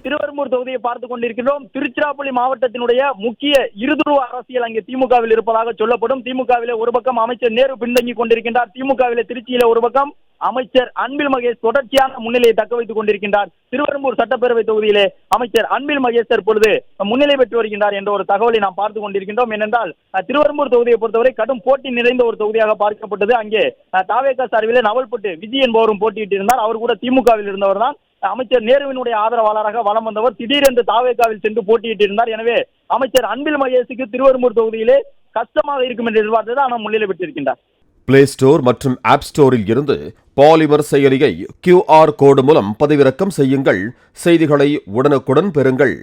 திருவெரும்பூர் தொகுதியை பார்த்துக் கொண்டிருக்கிறோம். திருச்சிராப்பள்ளி மாவட்டத்தினுடைய முக்கிய இருதுருவ அரசியல் அங்கே திமுகவில் இருப்பதாக சொல்லப்படும். திமுகவிலே ஒரு பக்கம் அமைச்சர் நேரு பின்தங்கிக் கொண்டிருக்கின்றார். திமுகவிலே திருச்சியில ஒரு பக்கம் அமைச்சர் அன்பில் மகேஷ் தொடர்ச்சியான முன்னிலையை தக்க வைத்துக் கொண்டிருக்கின்றார். திருவெரும்பூர் சட்டப்பேரவை தொகுதியிலே அமைச்சர் அன்பில் மகேஷ் தற்பொழுது முன்னிலை பெற்று வருகின்றார் என்ற ஒரு தகவலை நாம் பார்த்துக் கொண்டிருக்கின்றோம். ஏனென்றால் திருவெரும்பூர் தொகுதியை பொறுத்தவரை கடும் போட்டி நிறைந்த ஒரு தொகுதியாக பார்க்கப்பட்டது. அங்கே தாவேகா சார்பிலே நவல்பட்டு விஜய் என்பவரும் போட்டியிட்டிருந்தார். அவர் கூட திமுகவில் இருந்தவர் தான். அமைச்சர் நேருவினுடைய ஆதரவாளராக வலம் வந்தவர் திடீரென்று தாவேகாவில் சென்று போட்டியிட்டிருந்தார். எனவே அமைச்சர் அன்பில் மகேஷுக்கு திருவெரும்பூர் தொகுதியிலே கஷ்டமாக இருக்கும் என்று எதிர்பார்த்தது, ஆனால் முன்னிலை பெற்றிருக்கின்றார். பிளே ஸ்டோர் மற்றும் ஆப் ஸ்டோரில் இருந்து பாலிமர் செயலியை QR கோடு மூலம் பதிவிறக்கம் செய்யுங்கள். செய்திகளை உடனுக்குடன் பெறுங்கள்.